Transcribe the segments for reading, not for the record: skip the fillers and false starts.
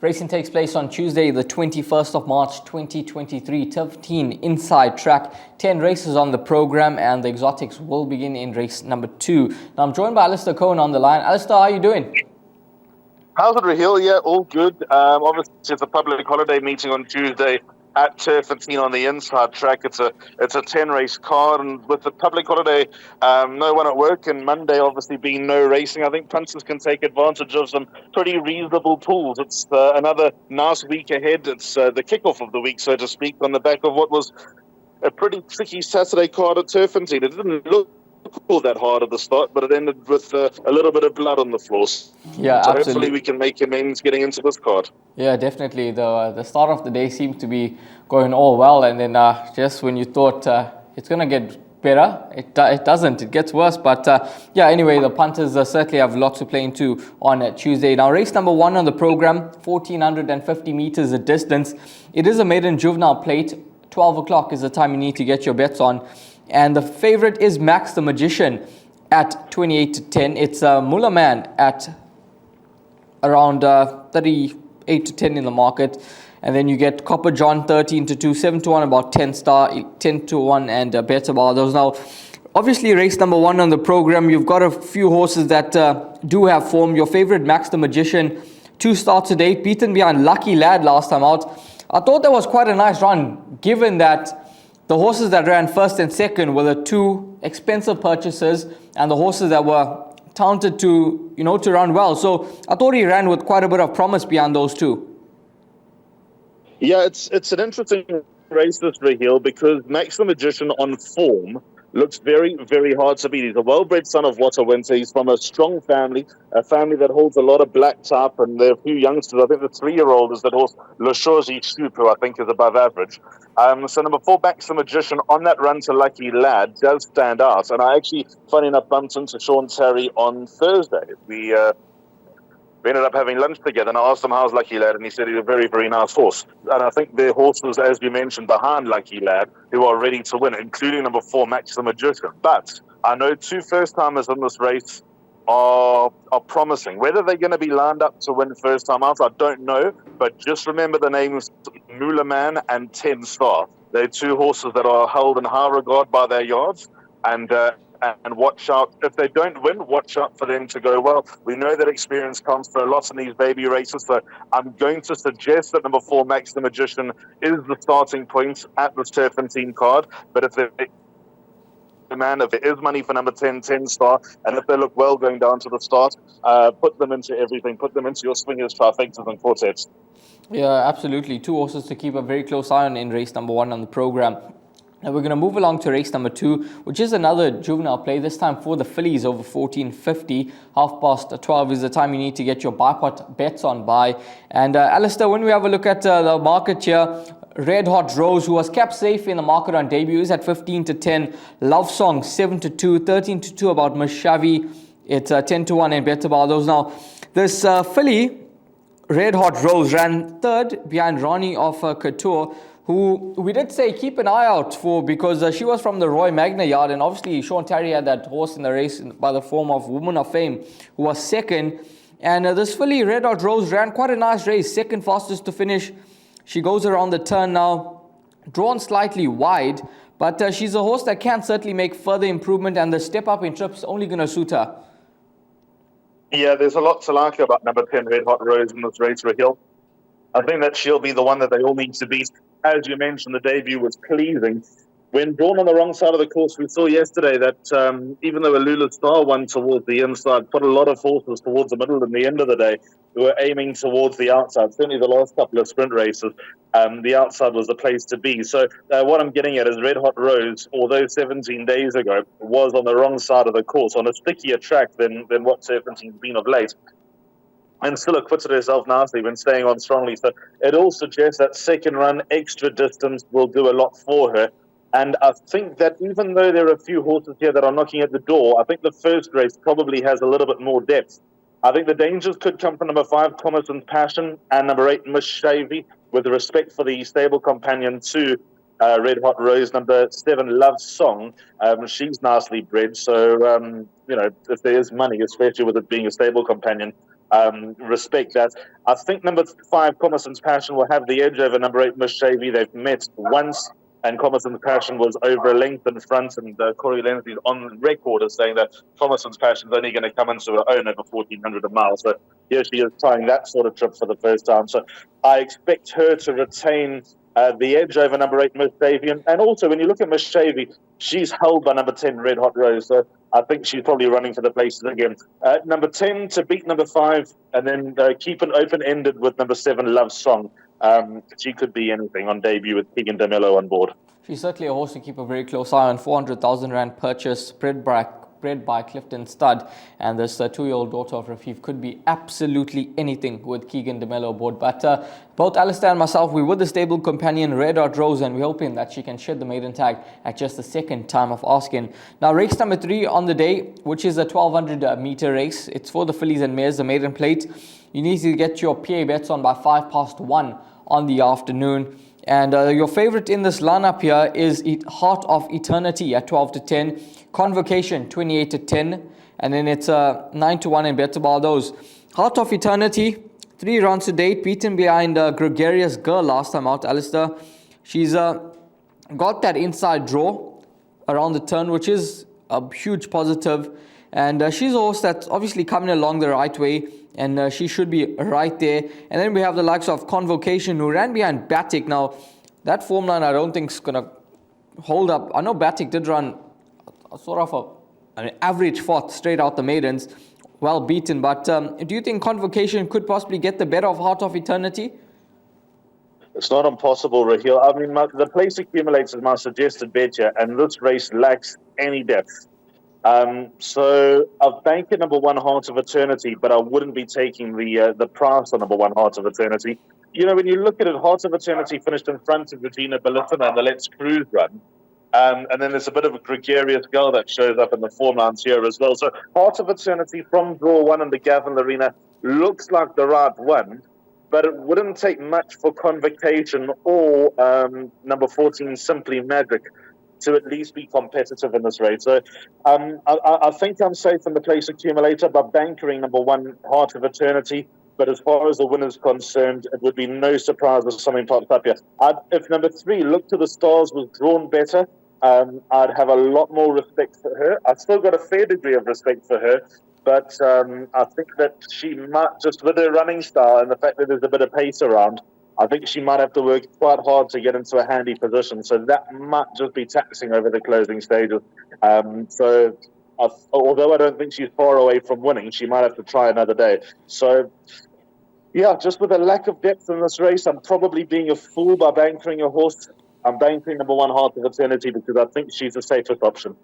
Racing takes place on Tuesday, the 21st of March, 2023. Turffontein inside track. 10 races on the program, and the exotics will begin in race number 2. Now, I'm joined by Alistair Cohen on the line. Alistair, how are you doing? How's it, Raheel? Yeah, all good. Obviously, it's a public holiday meeting on Tuesday at Turffontein on the inside track. It's a 10-race card, and with the public holiday, no one at work, and Monday obviously being no racing, I think punters can take advantage of some pretty reasonable pools. It's another nice week ahead. It's the kickoff of the week, so to speak, on the back of what was a pretty tricky Saturday card at Turffontein. It didn't look all that hard at the start, but it ended with a little bit of blood on the floors. Yeah, so absolutely. Hopefully we can make amends getting into this card. Yeah, definitely. The start of the day seemed to be going all well, and then just when you thought it's going to get better, it doesn't. It gets worse. But anyway, the punters certainly have lots to play into on Tuesday. Now, race number 1 on the program, 1,450 meters a distance. It is a maiden juvenile plate. 12 o'clock is the time you need to get your bets on. And the favorite is Max the Magician at 28-10. It's Muller Man at around 38-10 in the market. And then you get Copper John 13-2, 7-1, about 10 star, 10-1, and Better Bar. Those now, obviously, race number 1 on the program. You've got a few horses that do have form. Your favorite, Max the Magician, 2 starts to date, beaten behind Lucky Lad last time out. I thought that was quite a nice run, given that the horses that ran first and second were the 2 expensive purchases, and the horses that were touted to run well. So I thought he ran with quite a bit of promise beyond those 2. Yeah, it's an interesting race, this, Raheel, because Max the Magician on form looks very, very hard to beat. He's a well-bred son of Winter. He's from a strong family, a family that holds a lot of black type, and there are a few youngsters. I think the 3-year-old is that horse, Lashozi Stoop, who I think is above average. So number 4, Max the Magician, on that run to Lucky Lad, does stand out. And I actually, funny enough, bumped into Sean Terry on Thursday. We ended up having lunch together, and I asked him, how's Lucky Lad? And he said he's a very, very nice horse. And I think there are horses, as you mentioned, behind Lucky Lad, who are ready to win, including number 4, Max the Magician. But I know 2 first-timers in this race are promising. Whether they're going to be lined up to win first time out, I don't know. But just remember the names Muller Man and 10 Star. They're 2 horses that are held in high regard by their yards, and watch out. If they don't win, watch out for them to go well. We know that experience counts for a lot in these baby races, so I'm going to suggest that number 4, Max the Magician, is the starting point at this Turffontein card. But if there is money for number 10 Star, and if they look well going down to the start, put them into everything. Put them into your swingers, trifectas, and quartets. Yeah, absolutely. 2 horses to keep a very close eye on in race number 1 on the program. Now we're going to move along to race number 2, which is another juvenile play, this time for the fillies over 1450. 12:30 is the time you need to get your bipot bets on by. And Alistair, when we have a look at the market here, Red Hot Rose, who was kept safe in the market on debut, is at 15-10. Love Song 7-2, 13-2 about Mashavi. It's 10-1 and Better Bar. Those now, this filly, Red Hot Rose, ran 3rd behind Ronnie of Couture, who we did say keep an eye out for, because she was from the Roy Magna yard, and obviously Sean Terry had that horse in the race by the form of Woman of Fame, who was 2nd. And this filly, Red Hot Rose, ran quite a nice race, 2nd fastest to finish. She goes around the turn now, drawn slightly wide, but she's a horse that can certainly make further improvement, and the step up in trips only going to suit her. Yeah, there's a lot to like about number 10, Red Hot Rose, in this race, Raheel. I think that she'll be the one that they all need to beat. As you mentioned, the debut was pleasing. When drawn on the wrong side of the course, we saw yesterday that even though Alula Star won towards the inside, put a lot of horses towards the middle in the end of the day who were aiming towards the outside. Certainly the last couple of sprint races, the outside was the place to be. So what I'm getting at is Red Hot Rose, although 17 days ago, was on the wrong side of the course, on a stickier track than what Turffontein's been of late, and still acquitted herself nicely when staying on strongly. So it all suggests that second run, extra distance will do a lot for her. And I think that even though there are a few horses here that are knocking at the door, I think the first race probably has a little bit more depth. I think the dangers could come from number 5, Comerson's Passion, and number 8, Miss Shavy, with respect for the stable companion to Red Hot Rose. Number 7, Love Song. She's nicely bred. So, if there is money, especially with it being a stable companion, respect that. I think number 5, Commerson's Passion, will have the edge over number 8, Miss Shavy. They've met once, and Commerson's Passion was over a length in front, and Corey Lensley's on record as saying that Commerson's Passion is only going to come into her own over 1,400 a mile. So here she is trying that sort of trip for the first time. So I expect her to retain the edge over number 8, Miss Shavy. And also, when you look at Miss Shavy, she's held by number 10, Red Hot Rose. So I think she's probably running for the places again. Number 10 to beat number 5, and then keep it open-ended with number 7, Love Song. She could be anything on debut with Keegan DeMello on board. She's certainly a horse to keep a very close eye on. 400,000 Rand purchase, bred by Clifton Stud, and this 2-year-old daughter of Rafif could be absolutely anything with Keegan DeMello aboard. But both Alistair and myself, we're with the stable companion Red Hot Rose, and we're hoping that she can shed the maiden tag at just the second time of asking. Now, race number 3 on the day, which is a 1,200 meter race. It's for the fillies and mares, the maiden plate. You need to get your PA bets on by 1:05 on the afternoon. And your favorite in this lineup here is Heart of Eternity at 12 to 10, Convocation 28 to 10, and then it's 9 to 1 in Betabal. Those Heart of Eternity, 3 rounds to date, beaten behind Gregarious Girl last time out, Alistair. She's got that inside draw around the turn, which is a huge positive, and she's a horse that's obviously coming along the right way, and she should be right there. And then we have the likes of Convocation, who ran behind Batik. Now, that form line I don't think is going to hold up. I know Batik did run sort of an average 4th straight out the maidens, well beaten. But do you think Convocation could possibly get the better of Heart of Eternity? It's not impossible, Raheel. I mean, the place accumulates is my suggested bet here, and this race lacks any depth. So I've banked at number 1, Heart of Eternity, but I wouldn't be taking the price on number 1, Heart of Eternity. You know, when you look at it, Heart of Eternity finished in front of Regina Bellissima in the Let's Cruise run. And then there's a bit of a Gregarious Girl that shows up in the form lines here as well. So Heart of Eternity from draw 1 in the Gavin Arena looks like the right one, but it wouldn't take much for Convocation or number 14, Simply Magic, to at least be competitive in this race. So I think I'm safe in the place accumulator by bankering number 1, Heart of Eternity. But as far as the winner's concerned, it would be no surprise if something pops up here. If number 3, Look to the Stars, was drawn better, I'd have a lot more respect for her. I've still got a fair degree of respect for her, but I think that she might, just with her running style and the fact that there's a bit of pace around, I think she might have to work quite hard to get into a handy position. So that might just be taxing over the closing stages. Although I don't think she's far away from winning, she might have to try another day. So, yeah, just with a lack of depth in this race, I'm probably being a fool by bankering a horse. I'm bankering number 1, Heart of Eternity, because I think she's the safest option.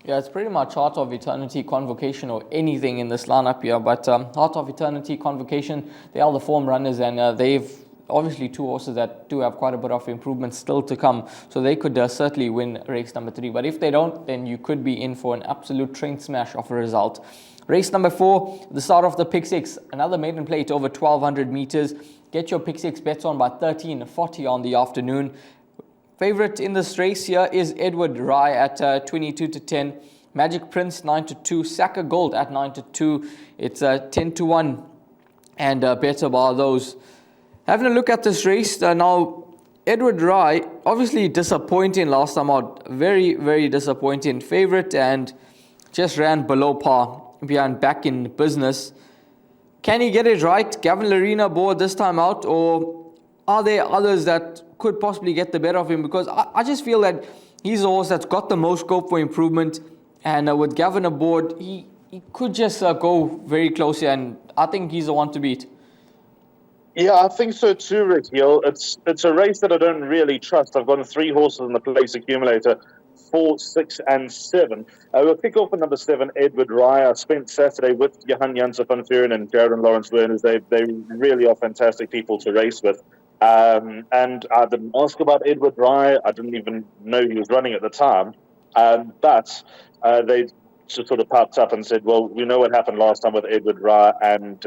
Yeah, it's pretty much Heart of Eternity, Convocation, or anything in this lineup here. But Heart of Eternity, Convocation, they are the form runners, and they've obviously 2 horses that do have quite a bit of improvement still to come. So they could certainly win race number 3. But if they don't, then you could be in for an absolute train smash of a result. Race number 4, the start of the Pick 6, another maiden plate over 1,200 meters. Get your Pick 6 bets on by 13:40 on the afternoon. Favorite in this race here is Edward Rye at 22 to 10. Magic Prince 9 to 2. Saka Gold at 9 to 2. It's 10 to 1. And better bar those. Having a look at this race now, Edward Rye, obviously disappointing last time out. Very, very disappointing. Favorite and just ran below par behind Back in Business. Can he get it right? Gavin Larena board this time out, or are there others that could possibly get the better of him? Because I just feel that he's a horse that's got the most scope for improvement, and with Gavin aboard, he could just go very close here, and I think he's the one to beat. Yeah, I think so too, Rick Hill. It's a race that I don't really trust. I've got 3 horses in the place accumulator, 4, 6, and 7. We'll kick off with number 7, Edward Rye. I spent Saturday with Johan Janssen van Vuren and Jared and Lawrence Werners. They really are fantastic people to race with. And I didn't ask about Edward Rye. I didn't even know he was running at the time. But they just sort of popped up and said, well, we know what happened last time with Edward Rye, and,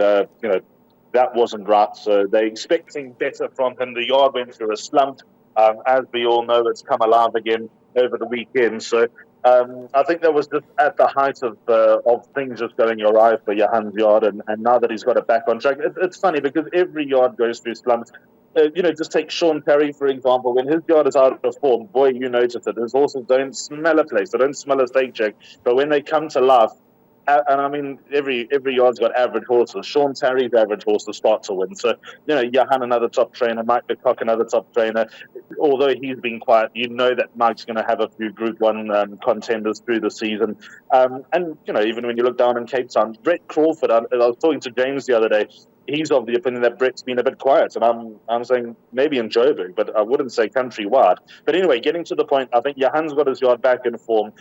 that wasn't right. So they're expecting better from him. The yard went through a slump. As we all know, it's come alive again over the weekend. So I think that was just at the height of things just going awry for Johan's yard, and now that he's got it back on track, it's funny because every yard goes through slumps. Just take Sean Perry, for example. When his yard is out of form, boy, you notice it. His horses don't smell a place. They don't smell a stake check. But when they come to life, and I mean, every yard's got average horses. Sean Terry's average horses start to win. So, Johan, another top trainer, Mike McCock, another top trainer. Although he's been quiet, you know that Mike's going to have a few Group 1 contenders through the season. And, even when you look down in Cape Town, Brett Crawford, I was talking to James the other day, he's of the opinion that Brett's been a bit quiet, and I'm saying maybe in Joburg, but I wouldn't say countrywide. But anyway, getting to the point, I think Johan's got his yard back in form,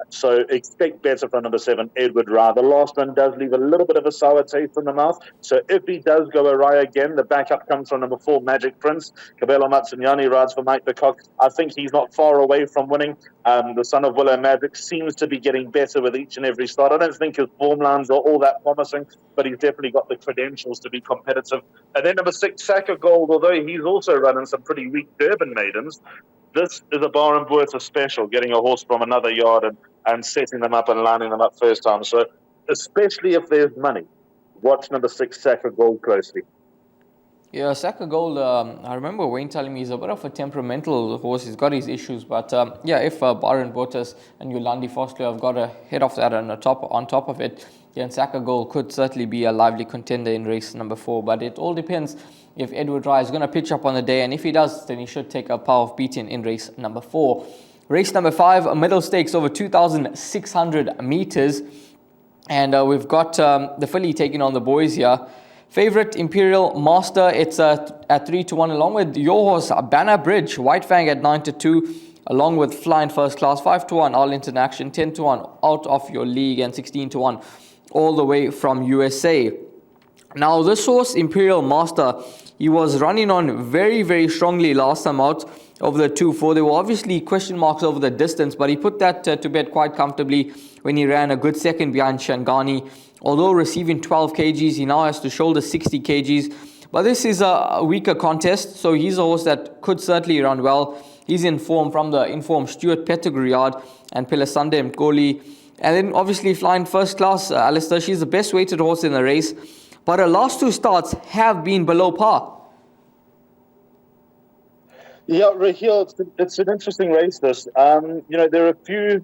so expect better from number 7, Edward Ra. The last one does leave a little bit of a sour taste in the mouth, so if he does go awry again, the backup comes from number 4, Magic Prince. Kabelo Matsunyani rides for Mike Peacock. I think he's not far away from winning. The son of Willow Magic seems to be getting better with each and every start. I don't think his form lines are all that promising, but he's definitely got the credentials to be competitive. And then number 6, Saka Gold, although he's also running some pretty weak Durban maidens, this is a bar and Buerta special, getting a horse from another yard and setting them up and lining them up first time. So especially if there's money, watch number 6, Saka Gold, closely. Yeah, Saka Gold, I remember Wayne telling me he's a bit of a temperamental horse. He's got his issues, but if Baron Bottas and Yolandi Foster have got to head off that on top of it, and Saka Gold could certainly be a lively contender in race number 4. But it all depends if Edward Ra is going to pitch up on the day, and if he does, then he should take a power of beating in race number 4. Race number 5, a middle stakes over 2,600 meters, and we've got the filly taking on the boys here. Favorite Imperial Master, it's at 3-1, along with your horse Banner Bridge, White Fang at 9-2, along with Flying First Class 5-1, All International 10-1, Out of Your League, and 16-1, all the way from USA. Now this horse Imperial Master, he was running on very, very strongly last time out over the 2-4. There were obviously question marks over the distance, but he put that to bed quite comfortably when he ran a good second behind Shangani. Although receiving 12 kgs, he now has to shoulder 60 kgs. But this is a weaker contest, so he's a horse that could certainly run well. He's in form from the informed Stuart Pettigrew yard and Pelasande Mkoli. And then obviously Flying First Class, Alistair, she's the best weighted horse in the race. But her last 2 starts have been below par. Yeah, Raheel, it's an interesting race, this. There are a few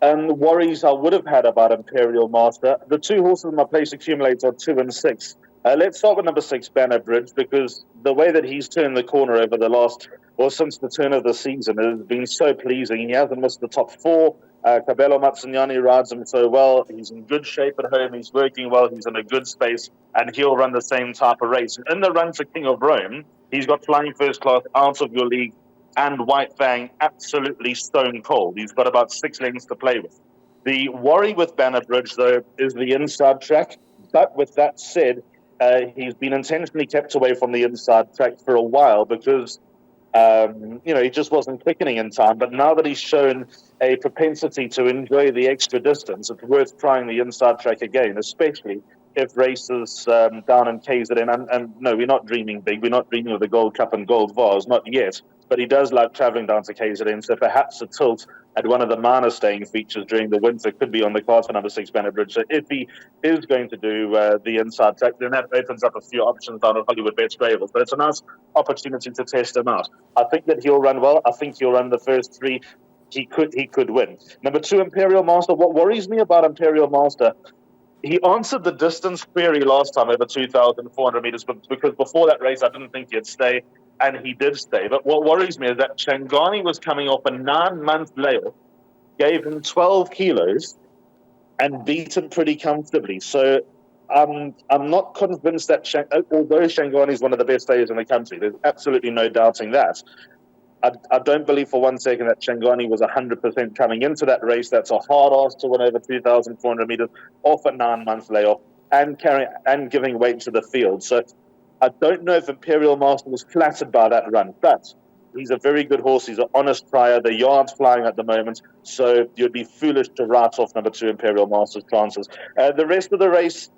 worries I would have had about Imperial Master. The 2 horses in my place accumulator are 2 and 6. Let's start with number 6, Banner Bridge, because the way that he's turned the corner over since the turn of the season has been so pleasing. He hasn't missed the top 4. Kabelo Matsunyani rides him so well. He's in good shape at home. He's working well. He's in a good space, and he'll run the same type of race. In the run to King of Rome, he's got Flying First Class, Out of Your League, and White Fang absolutely stone cold. He's got about 6 lengths to play with. The worry with Banner Bridge, though, is the inside track. But with that said, he's been intentionally kept away from the inside track for a while because, he just wasn't quickening in time. But now that he's shown a propensity to enjoy the extra distance, it's worth trying the inside track again, especially if races down in KZN. And no, we're not dreaming big. We're not dreaming of the Gold Cup and Gold Vase, not yet. But he does like travelling down to KZN, so perhaps a tilt at one of the minor staying features during the winter could be on the cards for number 6, Banner Bridge. So if he is going to do the inside track, then that opens up a few options down at Hollywoodbets Greyville. But it's a nice opportunity to test him out. I think that he'll run well. I think he'll run the first 3. He could win. Number 2, Imperial Master. What worries me about Imperial Master, he answered the distance query last time over 2,400 meters, but because before that race, I didn't think he'd stay, and he did stay. But what worries me is that Shangani was coming off a 9-month layoff, gave him 12 kilos, and beat him pretty comfortably. So I'm not convinced that, although Shangani is one of the best stayers in the country, there's absolutely no doubting that. I don't believe for one second that Shangani was 100% coming into that race. That's a hard ass to win over 2,400 meters off a 9-month layoff and giving weight to the field. So I don't know if Imperial Master was flattered by that run, but he's a very good horse. He's an honest trier. The yard's flying at the moment, so you'd be foolish to write off number 2 Imperial Master's chances. The rest of the race,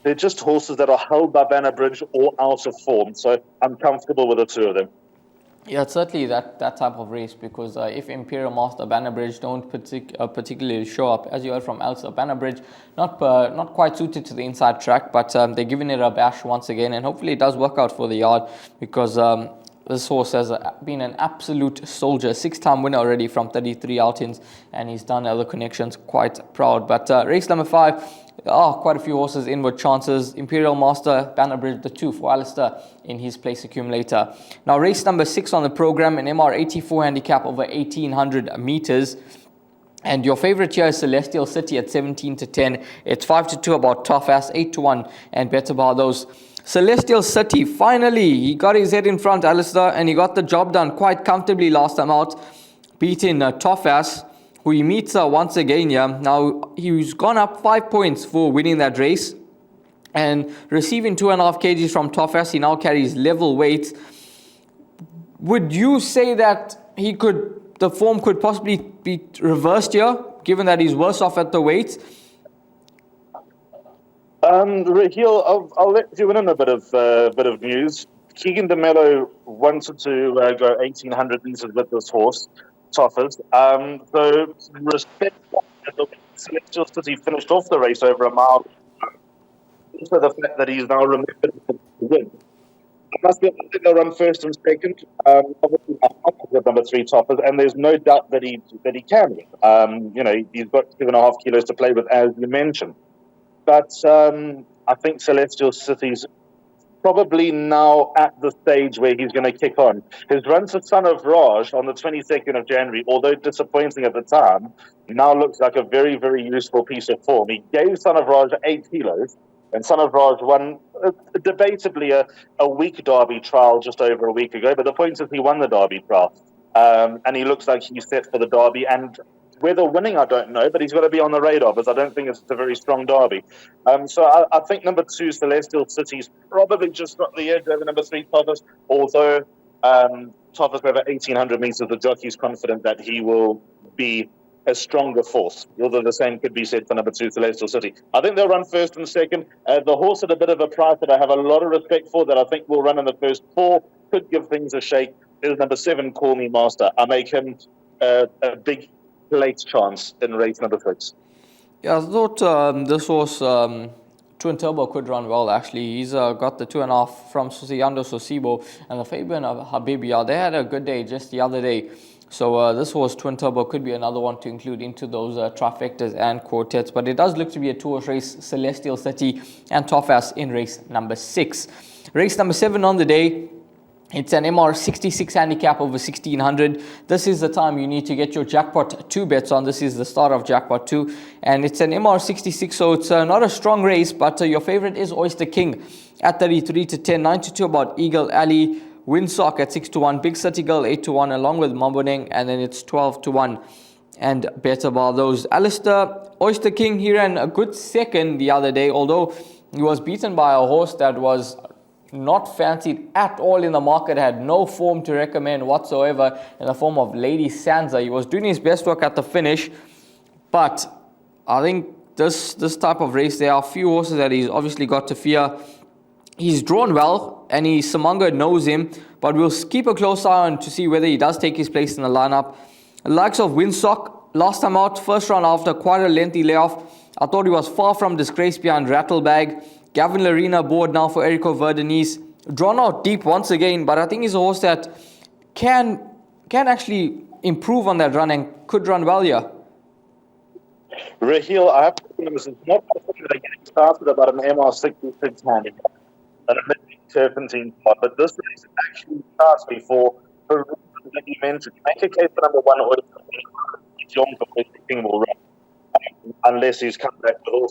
they're just horses that are held by Banner Bridge or out of form, so I'm comfortable with the 2 of them. Yeah, it's certainly that type of race because if Imperial Master Bannerbridge don't particularly show up, as you heard from Alistair, Bannerbridge not quite suited to the inside track, but they're giving it a bash once again, and hopefully it does work out for the yard because this horse has been an absolute soldier, 6-time winner already from 33 outings, and he's done other connections quite proud. But race number 5, quite a few horses in with chances. Imperial Master, Bannerbridge, the 2 for Alistair in his place accumulator. Now race number 6 on the program, an MR84 handicap over 1800 meters. And your favorite here is Celestial City at 17-10. It's 5-2 about Tough Ass, 8-1 and better bar those. Celestial City, finally, he got his head in front, Alistair, and he got the job done quite comfortably last time out, beating Tough Ass, who he meets once again here. Now, he's gone up 5 points for winning that race, and receiving 2.5 kgs from Tough Ass, he now carries level weight. Would you say that the form could possibly be reversed here, given that he's worse off at the weight? Raheel, I'll let you in a bit of news. Keegan DeMello wanted to go 1800 meters with this horse, Toffers. So respect Celestial City finished off the race over a mile. Also the fact that he's now remembered to win. I think they'll run first and second. Obviously, with number 3 Toffers, and there's no doubt that he can win. He's got 2.5 kilos to play with, as you mentioned. But I think Celestial City's probably now at the stage where he's going to kick on. His run to Son of Raj on the 22nd of January, although disappointing at the time, now looks like a very, very useful piece of form. He gave Son of Raj 8 kilos, and Son of Raj won debatably a weak Derby trial just over a week ago. But the point is he won the Derby trial. And he looks like he's set for the Derby. And whether winning, I don't know, but he's got to be on the radar because I don't think it's a very strong Derby. So I think number 2, Celestial City's probably just got the edge over number 3, Toffers, although Toffers over 1800 meters, the jockey's confident that he will be a stronger force, although the same could be said for number 2, Celestial City. I think they'll run first and second. The horse at a bit of a price that I have a lot of respect for, that I think will run in the first 4, could give things a shake, is number 7, Call Me Master. I make him a big late chance in race number 6. Yeah, I thought this horse, Twin Turbo, could run well actually. He's got the 2.5 from Sosiando Sosibo and the Fabian Habibi. They had a good day just the other day. So this horse, Twin Turbo, could be another one to include into those trifectas and quartets. But it does look to be a 2-horse race, Celestial City and Tough Ass in race number 6. Race number 7 on the day. It's an MR66 handicap over 1600. This is the time you need to get your Jackpot 2 bets on. This is the start of Jackpot 2. And it's an MR66, so it's not a strong race, but your favorite is Oyster King at 33-10, 9-2 about Eagle Alley, Windsock at 6-1, Big City Girl 8-1, along with Mamboneng, and then it's 12-1. And better bar those. Alistair, Oyster King, he ran a good second the other day, although he was beaten by a horse that was not fancied at all in the market, had no form to recommend whatsoever in the form of Lady Sansa. He was doing his best work at the finish, but I think this type of race, there are a few horses that he's obviously got to fear. He's drawn well, and Samanga knows him, but we'll keep a close eye on to see whether he does take his place in the lineup. The likes of Windsock, last time out, first round after quite a lengthy layoff. I thought he was far from disgrace behind Rattlebag. Gavin Larina board now for Erico Verdenise. Drawn out deep once again, but I think he's a horse that can actually improve on that run and could run well here. Raheel, I have to say, this is not something that I get excited about an MR66 handicap and a mid Turffontein spot, but this race actually starts before the reasons that you mentioned. Make a case for number 1 or young for Oyster King will run, unless he's come back to horse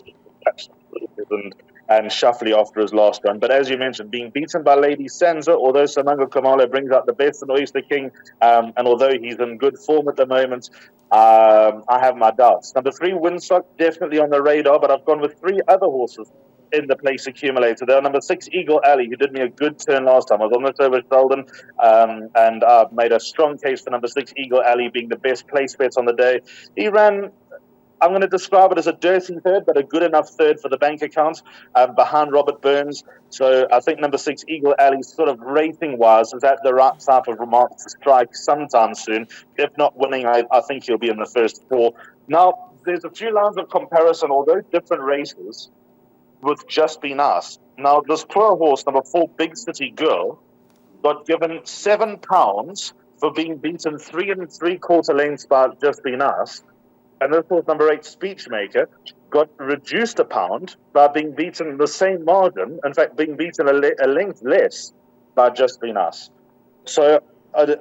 and shuffly after his last run. But as you mentioned, being beaten by Lady Sansa, although Samango Kamalo brings out the best in Oyster King, and although he's in good form at the moment, I have my doubts. Number 3, Windsock, definitely on the radar, but I've gone with 3 other horses in the place accumulator. There are number 6, Eagle Alley, who did me a good turn last time. I was on this over Sheldon, and I've made a strong case for number 6, Eagle Alley, being the best place bet on the day. He ran I'm going to describe it as a dirty third, but a good enough third for the bank account, behind Robert Burns. So I think number 6, Eagle Alley, sort of rating-wise, is at the right type of remark to strike sometime soon. If not winning, I think he'll be in the first 4. Now, there's a few lines of comparison, although different races, with Just Be Nice. Now, this poor horse, number 4, Big City Girl, got given £7 for being beaten 3 3/4 lengths by Just Be Nice. And this was number 8, Speechmaker, got reduced £1 by being beaten the same margin, in fact, being beaten a length less by Just Be Nice. So,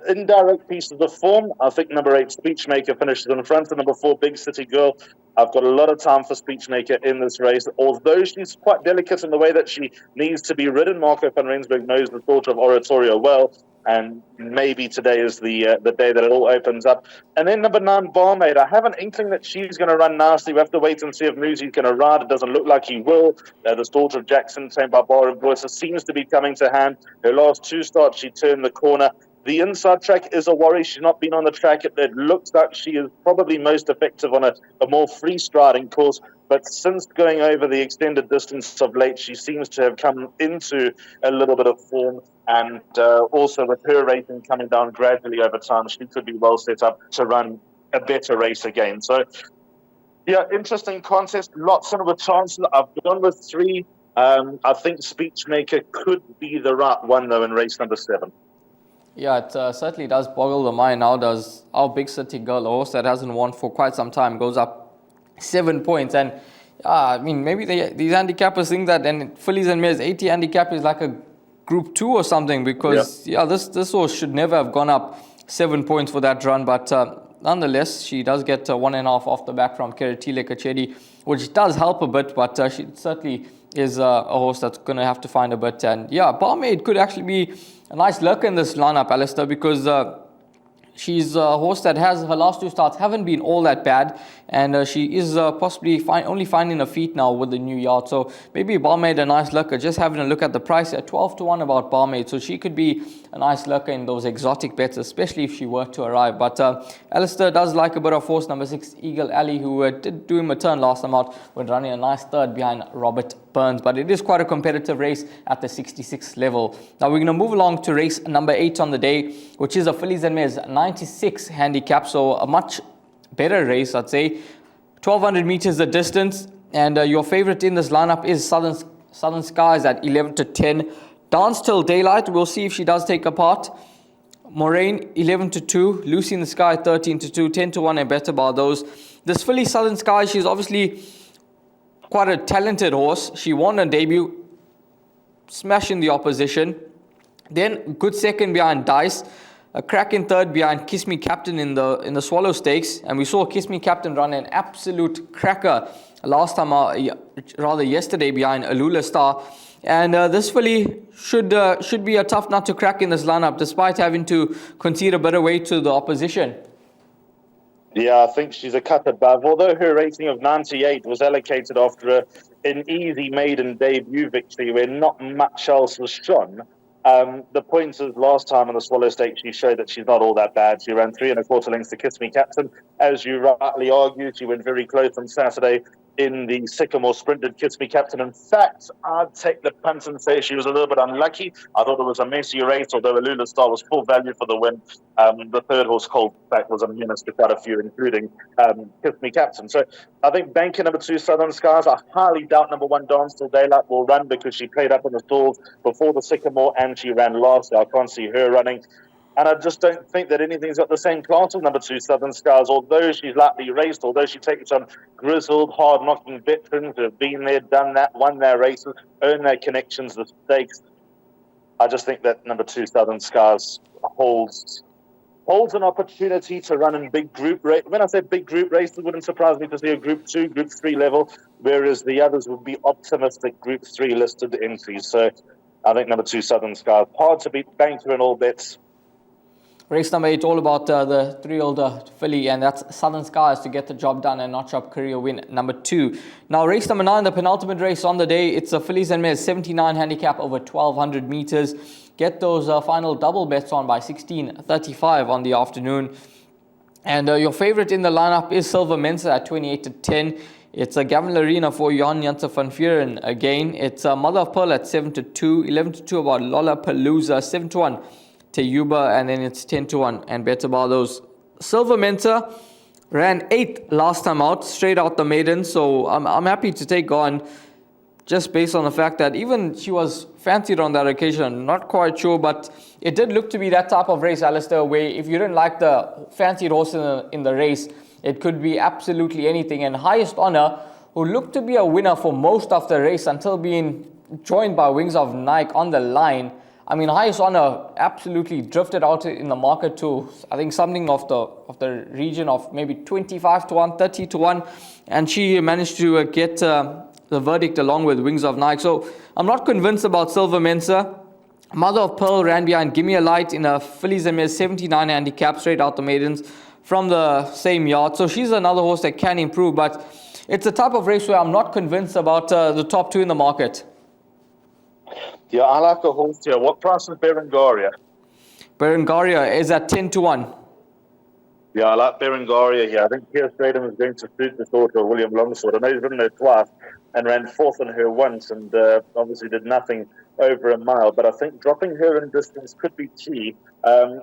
indirect pieces of form, I think number 8, Speechmaker, finishes in front of number 4, Big City Girl. I've got a lot of time for Speechmaker in this race, although she's quite delicate in the way that she needs to be ridden. Marco van Rensburg knows the sort of oratorio well, and maybe today is the day that it all opens up. And then number 9, Barmaid. I have an inkling that she's going to run nicely. We have to wait and see if Moosey's going to ride. It doesn't look like he will. The daughter of Jackson, trained by Bar Voice, seems to be coming to hand. Her last 2 starts, she turned the corner. The inside track is a worry. She's not been on the track. It looks like she is probably most effective on a more free-striding course. But since going over the extended distance of late, she seems to have come into a little bit of form. And also with her racing coming down gradually over time, she could be well set up to run a better race again. So, yeah, interesting contest. Lots of chances. I've gone with 3. I think Speechmaker could be the right one, though, in race number 7. Yeah, it certainly does boggle the mind. Now does our Big City Girl, a horse that hasn't won for quite some time, goes up 7 points. And I mean, maybe these handicappers think that, and fillies and mares 80 handicap is like a Group 2 or something, because this horse should never have gone up 7 points for that run. But nonetheless, she does get 1.5 off the back from Keretile Kachedi, which does help a bit, but she certainly is a horse that's going to have to find a bit. And yeah, Barmaid could actually be a nice lurker in this lineup, Alistair, because she's a horse that has her last 2 starts haven't been all that bad, and she is possibly only finding her feet now with the new yard. So maybe Barmaid a nice lurker. Just having a look at the price at 12-1 about Barmaid, so she could be a nice lurker in those exotic bets, especially if she were to arrive. But Alistair does like a bit of horse number 6, Eagle Alley, who did do him a turn last time out when running a nice third behind Robert Burns. But it is quite a competitive race at the 66 level. Now we're going to move along to race number 8 on the day, which is a fillies and mares 96 handicap, so a much better race, I'd say. 1200 meters the distance, and your favorite in this lineup is Southern Skies at 11-10. Dance Till Daylight, we'll see if she does take a part. Moraine 11-2, Lucy in the Sky 13-2, 10-1 and better by those. This filly Southern Skies, she's obviously quite a talented horse. She won her debut, smashing the opposition. Then good second behind Dice, a cracking third behind Kiss Me Captain in the Swallow Stakes, and we saw Kiss Me Captain run an absolute cracker last time, rather yesterday, behind Alula Star. And this filly should be a tough nut to crack in this lineup, despite having to concede a bit of weight to the opposition. Yeah, I think she's a cut above. Although her rating of 98 was allocated after an easy maiden debut victory where not much else was shone, the point is last time in the Swallow Stakes she showed that she's not all that bad. She ran 3 1/4 lengths to Kiss Me Captain. As you rightly argued, she went very close on Saturday in the Sycamore Sprinted Kiss Me Captain. In fact, I'd take the punt and say she was a little bit unlucky. I thought it was a messy race, although Alula Star was full value for the win. The third horse, Cold Back, was a menace to quite a few, including Kiss Me Captain. So I think banker number 2, Southern Skies. I highly doubt number 1, Dance Till Daylight, will run because she played up in the stalls before the Sycamore and she ran last. So I can't see her running. And I just don't think that anything's got the same class as number 2, Southern Skies. Although she's lightly raced, although she takes on grizzled, hard-knocking veterans who have been there, done that, won their races, earned their connections, the stakes. I just think that number 2, Southern Skies, holds an opportunity to run in big group race. When I say big group race, it wouldn't surprise me to see a Group 2, Group 3 level, whereas the others would be optimistic Group 3 listed entries. So I think number 2, Southern Skies, hard to beat, banker in all bets. Race number 8, all about the 3-year-old filly, and that's Southern Skies to get the job done and notch up career win number 2. Now, race number 9, the penultimate race on the day. It's a fillies and mares 79 handicap over 1200 meters. Get those final double bets on by 16:35 on the afternoon. And your favorite in the lineup is Silver Mensa at 28-10. It's a Gavin Arena for Jan Janse van Vuren again. It's a Mother of Pearl at 7-2, 11-2 about Lollapalooza, 7-1 Teyuba, and then it's 10-1 and better by those. Silver Mensa ran 8th last time out, straight out the maiden, so I'm happy to take on, just based on the fact that even she was fancied on that occasion. Not quite sure, but it did look to be that type of race, Alistair, where if you didn't like the fancied horse in the race, it could be absolutely anything. And Highest Honor, who looked to be a winner for most of the race until being joined by Wings of Nike on the line. I mean, Highest Honor absolutely drifted out in the market to, I think, something of the region of maybe 25-1, 30-1, and she managed to get the verdict along with Wings of Nike. So I'm not convinced about Silver Mensa. Mother of Pearl ran behind Gimme a Light in a Fillies and Mares 79 handicap, straight out the maidens from the same yard. So she's another horse that can improve, but it's a type of race where I'm not convinced about the top two in the market. Yeah, I like a horse here. What price is Berengaria? Berengaria is at 10-1. Yeah, I like Berengaria here. I think Pierre Stradham is going to suit the thought of William Longsword. I know he's ridden her twice and ran fourth on her once, and obviously did nothing over a mile. But I think dropping her in distance could be key.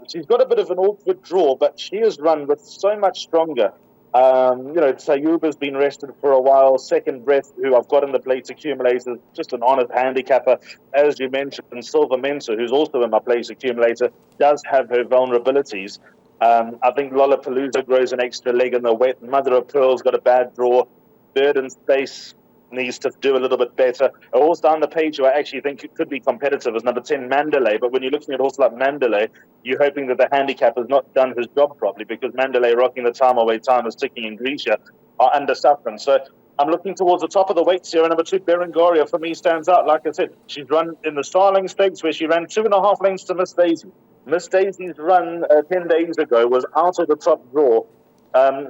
She's got a bit of an awkward draw, but she has run with so much stronger. Teyuba's been rested for a while. Second Breath, who I've got in the place accumulator, just an honoured handicapper. As you mentioned, Silver Mensa, who's also in my place accumulator, does have her vulnerabilities. I think Lollapalooza grows an extra leg in the wet. Mother of Pearl's got a bad draw. Bird in Space needs to do a little bit better. A horse down the page who I actually think could be competitive is number 10, Mandalay. But when you're looking at a horse like Mandalay, you're hoping that the handicap has not done his job properly, because Mandalay, Rocking the Time Away, Time is Ticking, in Grecia are under suffering. So I'm looking towards the top of the weights here. Number 2, Berengaria, for me, stands out. Like I said, she's run in the Starling Stakes, where she ran 2.5 lengths to Miss Daisy. Miss Daisy's run 10 days ago was out of the top draw.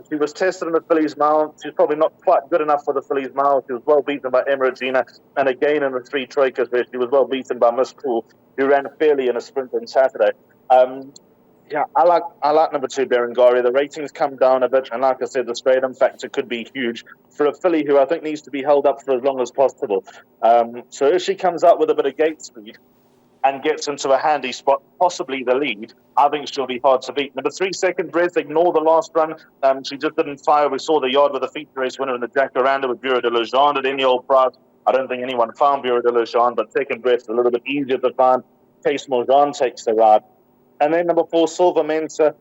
She was tested in the Fillies Mile. She's probably not quite good enough for the Fillies Mile. She was well beaten by Emeraldina, and again in the 3 Troikas, where she was well beaten by Miss Cool, who ran fairly in a sprint on Saturday. I like number 2, Berengaria. The ratings come down a bit, and like I said, the Stradham factor could be huge for a filly who I think needs to be held up for as long as possible. So if she comes out with a bit of gate speed and gets into a handy spot, possibly the lead, I think she'll be hard to beat. Number 3, Second Breath, ignore the last run. She just didn't fire. We saw the yard with a feature race winner in the Jacaranda with Bureau de Legendre at any old price. I don't think anyone found Bureau de Legendre, but Second Breath is a little bit easier to find. Case Morgan takes the ride. And then number 4, Silver Mensa,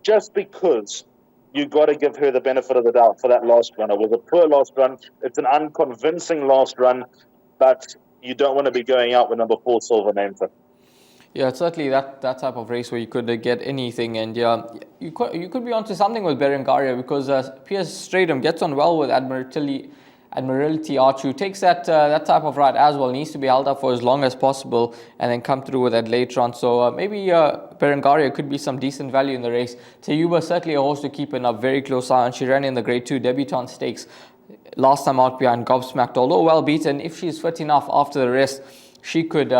just because you got to give her the benefit of the doubt for that last run. It was a poor last run. It's an unconvincing last run, but you don't want to be going out with number 4, Silver Mensa. Yeah, it's certainly that type of race where you could get anything, and you could be onto something with Berengaria, because Piers Stradham gets on well with Admiralty Archu, takes that type of ride as well, needs to be held up for as long as possible and then come through with that later on. So maybe Berengaria could be some decent value in the race. Teyuba, certainly a horse to keep in a very close eye on. She ran in the Grade 2 Debutant Stakes last time out behind Gobsmacked. Although well beaten, if she's fit enough after the rest, she could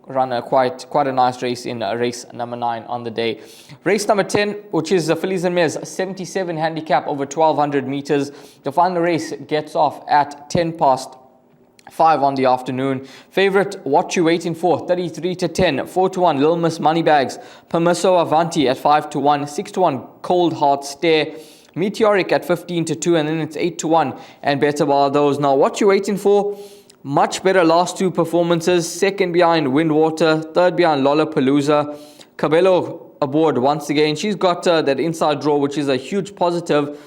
run quite a nice race in race number 9 on the day. Race number 10, which is the Fillies and Mares 77 handicap over 1,200 meters. The final race gets off at 5 on the afternoon. Favorite, What You Waiting For, 33-10, 4-1 Lil Miss Moneybags, Permiso Avanti at 5-1, 6-1 Cold Heart Stare, Meteoric at 15-2, and then it's 8-1 and better by those. Now, What You Waiting For, much better last 2 performances. Second behind Windwater, third behind Lollapalooza. Cabello aboard once again. She's got that inside draw, which is a huge positive.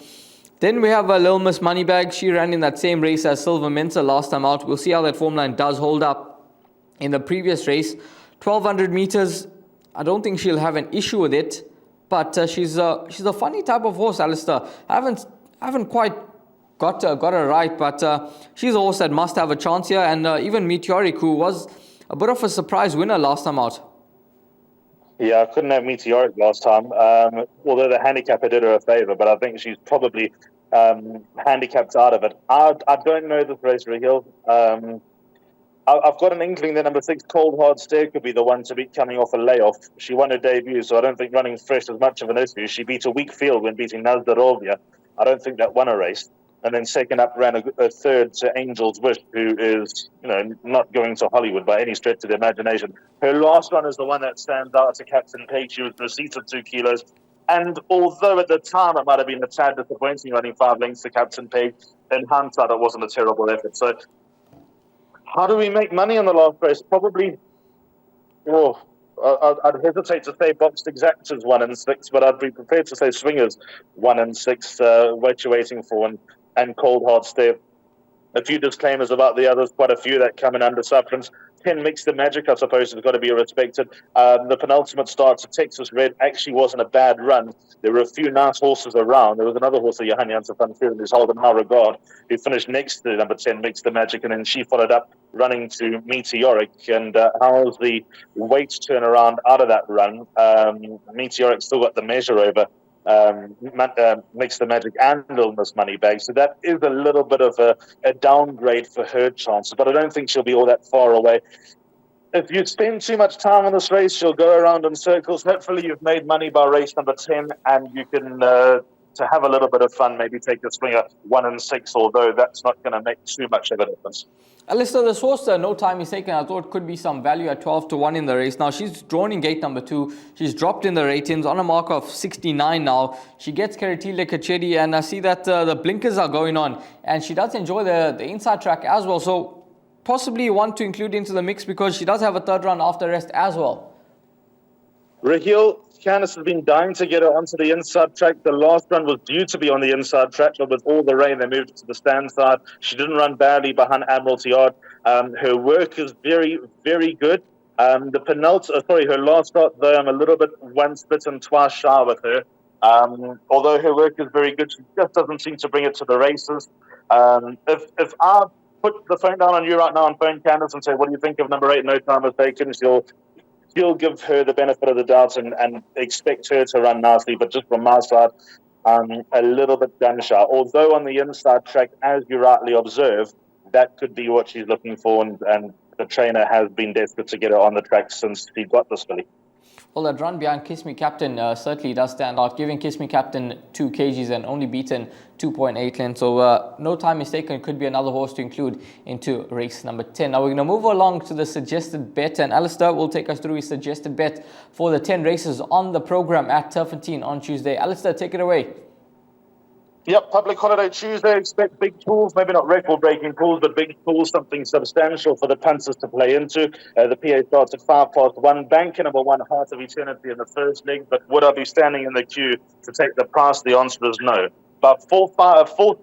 Then we have Lil Miss Moneybag. She ran in that same race as Silver Mensa last time out. We'll see how that form line does hold up in the previous race. 1,200 meters, I don't think she'll have an issue with it. But she's a funny type of horse, Alistair. I haven't quite got her right, but she's a horse that must have a chance here. And even Meteoric, who was a bit of a surprise winner last time out. Yeah, I couldn't have Meteoric last time, although the handicapper did her a favour, but I think she's probably handicapped out of it. I don't know this race, Rahil. I've got an inkling that number 6, Cold Hard Stare, could be the one to beat coming off a layoff. She won her debut, so I don't think running fresh is much of an issue. She beat a weak field when beating Nazdarovia. I don't think that won a race. And then second up ran a third to Angel's Wish, who is, not going to Hollywood by any stretch of the imagination. Her last run is the one that stands out to Captain Page. She was in receipt of 2 kilos. And although at the time it might have been a tad disappointing running 5 lengths to Captain Page, in hindsight it wasn't a terrible effort. So how do we make money on the last race? Probably, I'd hesitate to say Boxed Exactors 1 and 6, but I'd be prepared to say Swingers 1 and 6, what you're waiting for, and Cold Hard Stare. A few disclaimers about the others, quite a few that come in under supplements. 10 Mix the Magic, I suppose, has got to be respected. The penultimate start to Texas Red actually wasn't a bad run. There were a few nice horses around. There was another horse, Johan Janssen van Vuren, who's held in high regard, who finished next to number 10 Mix the Magic, and then she followed up running to Meteoric. And how's the weight turnaround out of that run? Meteoric still got the measure over Mix the Magic and Illness Money Bag. So that is a little bit of a downgrade for her chances, but I don't think she'll be all that far away. If you spend too much time on this race, she'll go around in circles. Hopefully you've made money by race number 10, and you can, to have a little bit of fun, maybe take the Swinger 1 and 6, although that's not going to make too much of a difference. Alistair, this horse, no time mistaken, I thought could be some value at 12-1 in the race. Now, she's drawn in gate number 2. She's dropped in the ratings on a mark of 69 now. She gets Keretile Kachedi, and I see that the blinkers are going on. And she does enjoy the inside track as well. So, possibly one to include into the mix because she does have a third run after rest as well. Raheel, Candice has been dying to get her onto the inside track. The last run was due to be on the inside track, but with all the rain, they moved it to the stand side. She didn't run badly behind Admiralty Art. Her work is very, very good. Her last start, though, I'm a little bit once bitten, twice shy with her. Although her work is very good, she just doesn't seem to bring it to the races. If I put the phone down on you right now and phone Candice and say, what do you think of number 8, No Time Mistaken? She'll give her the benefit of the doubt and expect her to run nicely. But just from my side, a little bit gun shy. Although on the inside track, as you rightly observe, that could be what she's looking for. And the trainer has been desperate to get her on the track since she got this filly. Well, that run behind Kiss Me Captain certainly does stand out, giving Kiss Me Captain 2 kgs and only beaten 2.8 lengths. So no time mistaken, could be another horse to include into race number 10. Now we're going to move along to the suggested bet, and Alistair will take us through his suggested bet for the 10 races on the program at Turffontein on Tuesday. Alistair, take it away. Yep, public holiday Tuesday. Expect big pools, maybe not record-breaking pools, but big pools, something substantial for the punters to play into. The PA starts at 1:05. Banker number 1, Heart of Eternity in the first leg, but would I be standing in the queue to take the price? The answer is no. But 4,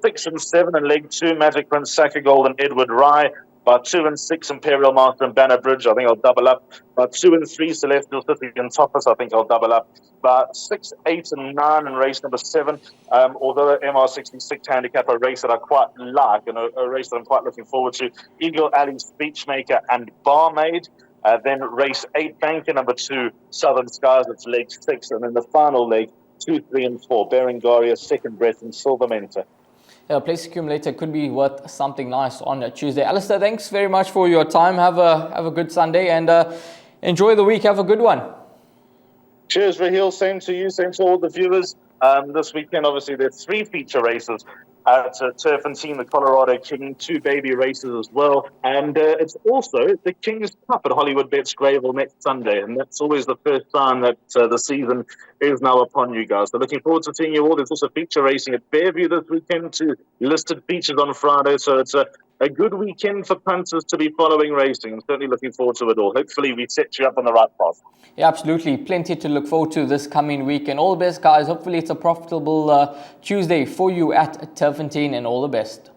6, and 7 in leg 2, Magic Prince, Saka Gold, and Edward Rye. By 2 and 6, Imperial Master and Banner Bridge, I think I'll double up. By 2 and 3, Celestial City and Toppers, I think I'll double up. By 6, 8, and 9 in race number 7, although MR66 handicap, a race that I quite like and a race that I'm quite looking forward to. Eagle Alley, Speechmaker, and Barmaid. Then race 8, Banker number 2, Southern Skies, it's leg 6. And then the final leg, 2, 3, and 4, Berengaria, Second Breath, and Silver Mentor. Place accumulator could be worth something nice on Tuesday. Alistair, thanks very much for your time. Have a good Sunday and enjoy the week. Have a good one. Cheers, Raheel. Same to you. Same to all the viewers. This weekend, obviously, there's 3 feature races at Turffontein, the Colorado King, 2 baby races as well. And it's also the King's Cup at Hollywoodbets Greyville next Sunday. And that's always the first time that the season is now upon you guys. So looking forward to seeing you all. There's also feature racing at Fairview this weekend, 2 listed features on Friday. So it's a good weekend for punters to be following racing. I'm certainly looking forward to it all. Hopefully we set you up on the right path. Yeah, absolutely. Plenty to look forward to this coming week. And all the best, guys. Hopefully it's a profitable Tuesday for you at Turffontein, and all the best.